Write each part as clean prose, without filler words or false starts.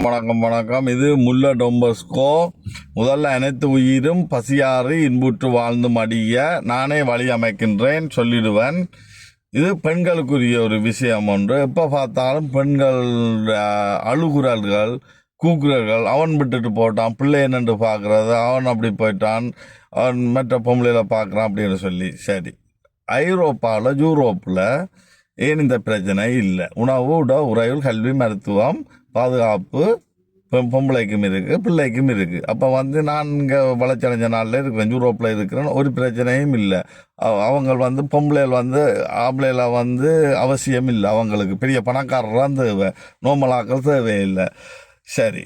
வணக்கம் வணக்கம். இது முல்ல டொம்பஸ்கோ. முதல்ல அனைத்து உயிரும் பசியாறு இன்புற்று வாழ்ந்து மடிய நானே வழி அமைக்கின்றேன் சொல்லிடுவேன். இது பெண்களுக்குரிய ஒரு விஷயம் ஒன்று. எப்போ பார்த்தாலும் பெண்கள் அழுகுறல்கள் கூக்குறல்கள், அவன் விட்டுட்டு போட்டான், பிள்ளை என்னென்று பார்க்கறது, அவன் அப்படி போயிட்டான், அவன் மற்ற பொம்பளையில பார்க்குறான் அப்படின்னு சொல்லி. சரி, ஐரோப்பாவில் யூரோப்பில் ஏன் இந்த பிரச்சனை இல்லை? உணவு, உறைகள், கல்வி, மருத்துவம், பாதுகாப்பு பொம்பளைக்கும் இருக்குது, பிள்ளைக்கும் இருக்குது. அப்போ நான் இங்கே வளர்ச்சடைஞ்ச நாளில் இருக்கிறேன், யூரோப்பில் இருக்கிறேன், ஒரு பிரச்சனையும் இல்லை. அவங்க பொம்பளைகள் ஆம்பளையில் அவசியம் இல்லை. அவங்களுக்கு பெரிய பணக்காரராக தேவை, நோமலாக்கள் தேவையில்லை. சரி,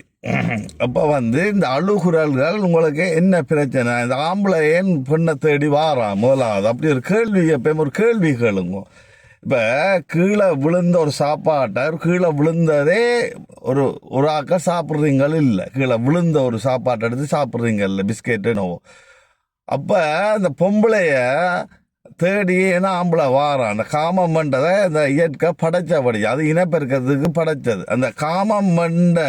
அப்போ இந்த அழுகுறல்கள் உங்களுக்கு என்ன பிரச்சனை? இந்த ஆம்பளை ஏன் பெண்ணை தேடி வாரான்? முதலாவது அப்படி ஒரு கேள்வி, எப்பயும் ஒரு கேள்வி கேளுங்க. இப்போ கீழே விழுந்த ஒரு சாப்பாட்டை, கீழே விழுந்ததே ஒரு ஆக்க சாப்பிட்றீங்கள் இல்லை, கீழே விழுந்த ஒரு சாப்பாட்டை எடுத்து சாப்பிட்றீங்கல்ல, பிஸ்கெட்டு என்னவோ. அப்போ அந்த பொம்பளைய தேடி ஏன்னா ஆம்பளை வாரான். அந்த காமம் மண்டதை இந்த இயற்கை படைச்சபடி, அது இனப்பெருக்கிறதுக்கு படைச்சது. அந்த காமம் மண்ட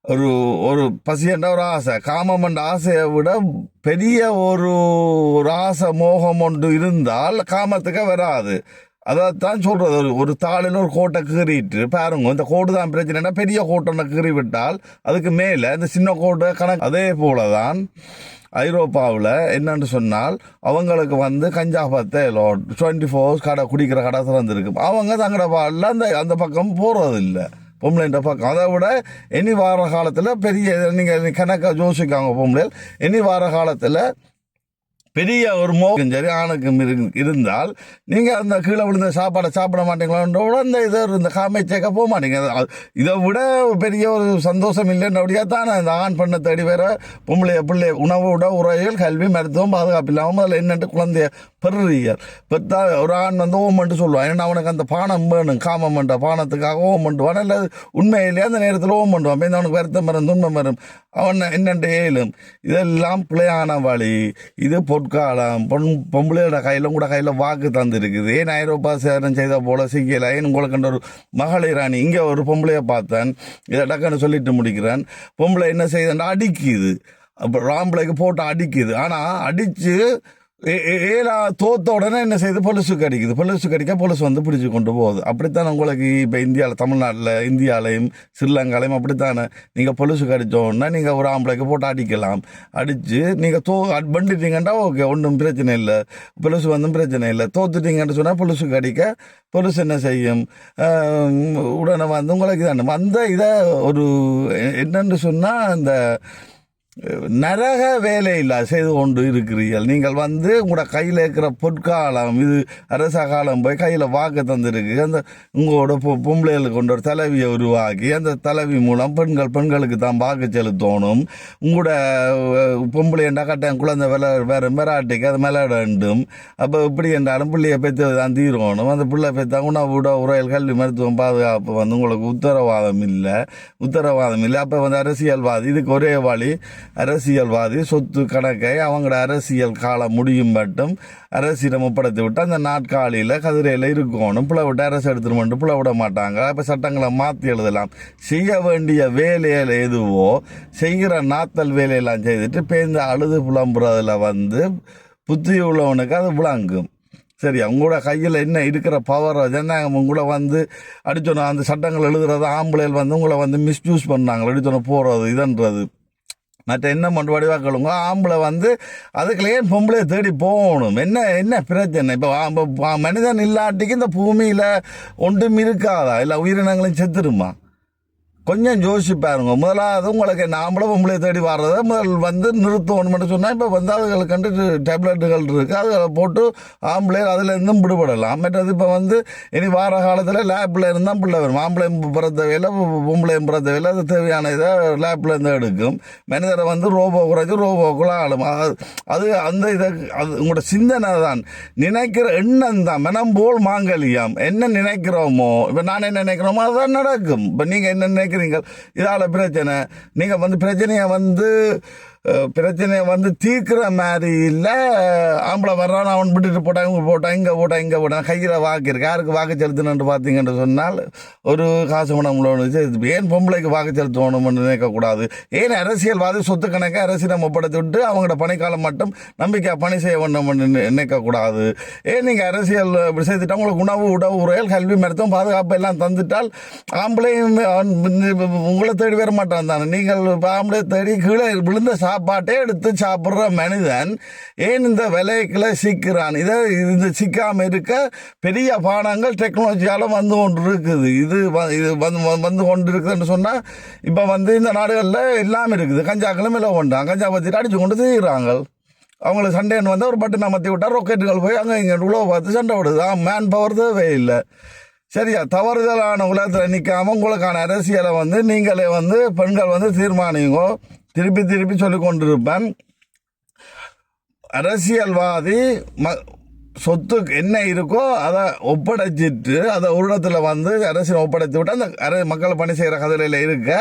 ஒரு பசியண்ட ஒரு ஆசை, காமமண்ட ஆசையை விட பெரிய ஒரு ஆசை மோகம் ஒன்று இருந்தால் காமத்துக்கு வராது. அதைத்தான் சொல்றது. ஒரு தாளில் ஒரு கோட்டை கீறிட்டு பாருங்க, இந்த கோடு தான் பிரச்சனைனா பெரிய கோட்டை கீறி விட்டால் அதுக்கு மேலே இந்த சின்ன கோட்டை கணக்கு. அதே போலதான் ஐரோப்பாவில் என்னன்னு சொன்னால் அவங்களுக்கு கஞ்சா பத்தை 24 கடை குடிக்கிற கடை திறந்துருக்கு. அவங்க தங்கட பாலில் அந்த பக்கம் போகிறது இல்லை, பொம்பளைன்ற பக்கம். அதை விட இனி வார காலத்தில் பெரிய நீங்கள் கணக்காக யோசிக்காங்க பொம்பளைகள். இனி வார காலத்தில் பெரிய ஒரு மோகம் சரி ஆணுக்கும் இருந்தால் நீங்கள் அந்த கீழே விழுந்த சாப்பாடை சாப்பிட மாட்டீங்களோட இந்த காமைச்சேக்க போக மாட்டீங்க. இதை விட பெரிய ஒரு சந்தோஷம் இல்லைன்றபடியாக தான் இந்த ஆண் பண்ண தேடி வேற பிள்ளை உணவு உறைகள், கல்வி, மருத்துவம், பாதுகாப்பு இல்லாமல் அதில் என்னென்று குழந்தைய பெறுறீர்கள். பெற்றா ஒரு ஆண் ஓமன்ட்டு சொல்லுவான். ஏன்னா அவனுக்கு அந்த பானம் வேணும், காமம் பண்ணுற பானத்துக்காக ஓம் பண்ணுவான். இல்லை உண்மையிலேயே அந்த நேரத்தில் ஓம் பண்ணுவான். அவனுக்கு வருத்தம் வரும், துன்பம் வரும், அவன் என்னென்று ஏழும். இதெல்லாம் பிள்ளையான வழி. இது பொற்காலம். பொம்பளையோட கையில் வாக்கு தந்துருக்குது. ஏன் ஐரோப்பா சேரம் செய்த போல செய்யலை? ஏன் உங்களுக்கு ஒரு மகளிராணி இங்கே ஒரு பொம்பளையை பார்த்தேன், இதை டக்குன்னு சொல்லிட்டு முடிக்கிறேன். பொம்பளை என்ன செய்யுதுன்னா அடிக்குது, அப்போ ராம்பளைக்கு போட்டு அடிக்குது. ஆனால் அடித்து தோத்த உடனே என்ன செய்யுது? பொலிசுக்கு அடிக்குது. பொலிசுக்கு அடிக்க பொலிசு பிடிச்சி கொண்டு போகுது. அப்படித்தான் உங்களுக்கு இப்போ இந்தியாவில், தமிழ்நாட்டில், இந்தியாவிலையும் ஸ்ரீலங்காலையும் அப்படித்தானே. நீங்கள் பொலிசுக்கு அடித்தோன்னா நீங்கள் ஒரு ஆம்பளைக்கு போட்டு அடிக்கலாம். அடித்து நீங்கள் பண்ணிட்டீங்கன்னா ஓகே, ஒன்றும் பிரச்சனை இல்லை, பொலிசு பிரச்சனை இல்லை. தோத்துட்டீங்கன்னு சொன்னால் பொலிசுக்கு அடிக்க பொலிசு என்ன செய்யும்? உடனே உங்களுக்கு தானே இதை ஒரு என்னென்னு சொன்னால் இந்த நரக வேலையில்லா செய்து கொண்டு இருக்கிறீர்கள். நீங்கள் உங்களோட கையில் இருக்கிற பொற்காலம், இது அரச காலம் போய் கையில் வாக்கு தந்துருக்கு. அந்த உங்களோட பொம்பளைகளுக்கு கொண்டு ஒரு தலைவியை உருவாக்கி அந்த தலைவி மூலம் பெண்களுக்கு தான் வாக்கு செலுத்தணும். உங்களோட பொம்பளைண்டா கட்டாயம் குழந்தை வேறு மெராட்டிக்கு அது விளையாடும். அப்போ இப்படி என்றாலும் பிள்ளையை பெற்று தான் தீரணும். அந்த பிள்ளை பெற்றா உணவு, உறையல், கல்வி, மருத்துவம், பாதுகாப்பு உங்களுக்கு உத்தரவாதம் இல்லை. அப்போ அரசியல்வாதி இதுக்கு ஒரே வழி, அரசியல்வாதி சொத்து கணக்கை அவங்களோட அரசியல் காலம் முடியும் மட்டும் அரசிடம் ஒப்படைத்து விட்டு அந்த நாட்காலியில் கதிரையில் இருக்கணும். பிள்ளை விட்டு அரசு எடுத்துட்டு மட்டும் பிள்ளை விட மாட்டாங்க. இப்போ சட்டங்களை மாற்றி எழுதலாம். செய்ய வேண்டிய வேலையில் எதுவோ செய்கிற நாத்தல் வேலையெல்லாம் செய்துட்டு பேருந்து அழுது புலம்புறதில் புத்தி உள்ளவனுக்கு அது விளங்கும். சரி, உங்களோட கையில் என்ன இருக்கிற பவர் ஜனநாயகம் உங்களை அடிச்சோன்னா அந்த சட்டங்கள் எழுதுறது ஆம்பளைகள் உங்களை மிஸ்யூஸ் பண்ணாங்க, அடிச்சோன்னா போகிறது இதன்றது மற்ற என்ன மண்டு வடிவாக்களுங்க. ஆம்பளை அதுக்குள்ளேயே பொம்பளையை தேடி போகணும். என்ன பிரச்சனை? இப்போ மனிதன் இல்லாட்டிக்கு இந்த பூமியில் ஒன்றும் இருக்காதா? இல்லை உயிரினங்களும் செத்துருமா? கொஞ்சம் யோசிச்சு பாருங்க. முதலாவது உங்களுக்கு ஆம்பளை பொம்பளை தேடி வர்றதை முதல் நிறுத்தணும்னு சொன்னால் இப்போ அதுகளுக்கு கண்டு டேப்லெட்டுகள் இருக்குது, அதுகளை போட்டு ஆம்பளை அதிலேருந்தும் விடுபடலாம். மற்றது இப்போ இனி வார காலத்தில் லேப்பில் இருந்தால் பிள்ளை வரும். ஆம்பளையும் பிறந்தவையில் பொம்பளையும் பிறந்தவையில் அது தேவையான இதை லேப்பில் இருந்து எடுக்கும். மனிதரை ரோபோ குறைச்சி ரோபோக்குள்ள ஆளும். அது அந்த இதை அது உங்களோட சிந்தனை தான், நினைக்கிற எண்ணம் தான். மனம் போல் மாங்கல்யம். என்ன நினைக்கிறோமோ, இப்போ நான் என்ன நினைக்கிறோமோ அதுதான் நடக்கும். இப்போ நீங்கள் என்ன நினைக்கிறீங்க? இதால் பிரச்சனை. நீங்கள் பிரச்சனையை பிரச்சனையை வந்து தீர்க்கிற மாதிரி இல்லை. ஆம்பளை வர்றான், அவன் விட்டுட்டு போட்டான், இங்கே போட்டான், இங்கே போட்டான், கையில் வாக்கு இருக்கு. யாருக்கு வாக்கு செலுத்தணுன்னு பார்த்தீங்கன்னு சொன்னால் ஒரு காசு பணம் உள்ளவனுக்கு ஏன் பொம்பளைக்கு வாக்கு செலுத்தணும்னு நினைக்கக்கூடாது. ஏன் அரசியல்வாதி சொத்து கணக்கை அரசிடம் ஒப்படைத்து விட்டு அவங்களோட பணிக்காலம் மட்டும் நம்பிக்கையாக பணி செய்ய வேண்டும்னு நினைக்கக்கூடாது. ஏன் நீங்கள் அரசியல் செய்துட்டு உங்களுக்கு உணவு உடையல் கல்வி மருத்துவம் பாதுகாப்பு எல்லாம் தந்துட்டால் ஆம்பளையும் உங்களை தேடி வர மாட்டான் தானே. நீங்கள் ஆம்பளை தேடி கீழே விழுந்த சாப்பாட்டே எடுத்து சாப்பிட்ற மனிதன் ஏன் இந்த விலைக்குள்ள சிக்கிறான்? இது சிக்காமல் இருக்க பெரிய பானங்கள் டெக்னாலஜியால் வந்து கொண்டு இருக்குது. இது வந்து கொண்டு இருக்குதுன்னு சொன்னால் இப்போ இந்த நாடுகளில் எல்லாம் இருக்குது. கஞ்சாக்களும் இல்லை கொண்டாங்க, கஞ்சா பற்றிட்டு அடிச்சு கொண்டு செய்கிறாங்க. அவங்களுக்கு சண்டைன்னு வந்தால் ஒரு பட்டு அமர்த்தி விட்டால் ராக்கெட்டுகள் போய் அங்கே இங்கே உழவு பார்த்து சண்டை விடுது. மேன் பவர் தேவை இல்லை. சரியா? தவறுதலான உலகத்தில் நிற்காமல் உங்களுக்கான அரசியலை நீங்களே பெண்கள் தீர்மானிங்கோ. திருப்பி சொல்லி கொண்டிருப்பேன், அரசியல்வாதி சொத்து என்ன இருக்கோ அதை ஒப்படைச்சிட்டு அதை ஒரு இடத்துல அரசியல் ஒப்படைத்து விட்டு அந்த மக்கள் பணி செய்கிற கதையில் இருக்க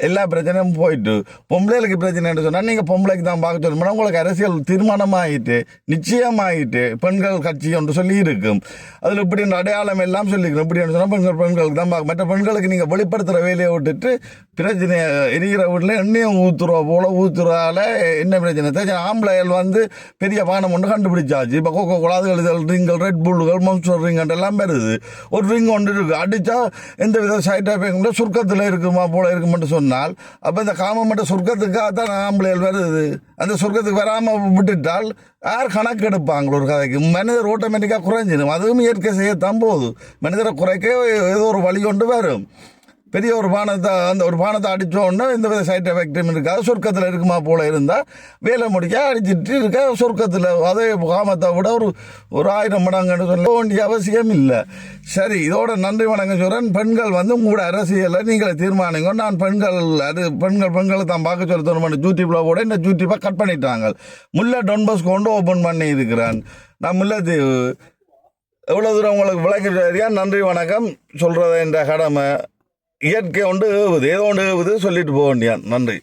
எல்லா பிரச்சனையும் போயிட்டு பொம்பளைகளுக்கு பிரச்சனைன்னு சொன்னால் நீங்கள் பொம்பளைக்கு தான் பார்க்க சொல்லணும். உங்களுக்கு அரசியல் தீர்மானமாகிட்டு நிச்சயமாகிட்டு பெண்கள் கட்சி ஒன்று சொல்லி இருக்கும். அதில் இப்படி அடையாளம் எல்லாம் சொல்லிக்கணும். இப்படின்னு சொன்னால் பெண்களுக்கு தான் பார்க்க. மற்ற பெண்களுக்கு நீங்கள் வெளிப்படுத்துகிற வேலையை விட்டுட்டு பிரச்சனையை எரிகிற வீட்டில் எண்ணெயும் ஊற்றுறால என்ன பிரச்சனை? ஆம்பளைகள் பெரிய பானம் ஒன்று கண்டுபிடிச்சாச்சு. இப்போ கோகோ கோலா ரிங்கள், ரெட் புல்லுகள், மம்சர் ரிங் எல்லாம் வருது. ஒரு ரிங் ஒன்று இருக்குது, அடித்தா எந்த வித சைட் எஃபெக்ட் சுருக்கத்தில் இருக்குமா போல இருக்குமென்று சொன்னால் அப்போ இந்த காமம் மட்டும் சுருக்கத்துக்காக தான் ஆம்பளைகள் வருது. அந்த சுருக்கத்துக்கு வராமல் விட்டுட்டால் யார் கணக்கு எடுப்பாங்களோ ஒரு கதைக்கு? மனிதர் ஆட்டோமேட்டிக்காக குறைஞ்சிடும். அதுவும் இயற்கை செய்யத்தான் போகுது. மனிதரை குறைக்க ஏதோ ஒரு வழி கொண்டு வரும். பெரிய ஒரு பானத்தை அடித்தோன்னா இந்த வித சைட் எஃபெக்டும் இருக்காது. சொர்க்கத்தில் இருக்குமா போல இருந்தால் வேலை முடிக்க அடிச்சுட்டு இருக்க சொர்க்கத்தில் அதே காமத்தை விட ஒரு 1000 மடங்குன்னு சொல்ல வேண்டிய அவசியம் இல்லை. சரி, இதோட நன்றி வணக்கம் சொல்கிறேன். பெண்கள் உங்களோட அரசியலை நீங்களே தீர்மானிங்க. நான் பெண்களை தான் பார்க்க சொல்லி தோணும். யூடியூப்பில் கூட இந்த யூடியூப்பை கட் பண்ணிட்டாங்க. முல்லை டொன்பஸ் கொண்டு ஓப்பன் பண்ணி இருக்கிறேன். நான் முல்லைத்தீவு எவ்வளோ தூரம் உங்களுக்கு விளக்கி நன்றி வணக்கம் சொல்கிறத என்ற கடமை. இயற்கை ஒன்று ஏவுது, ஏதோ ஒன்று ஏவுது சொல்லிட்டு போக வேண்டியான். நன்றி.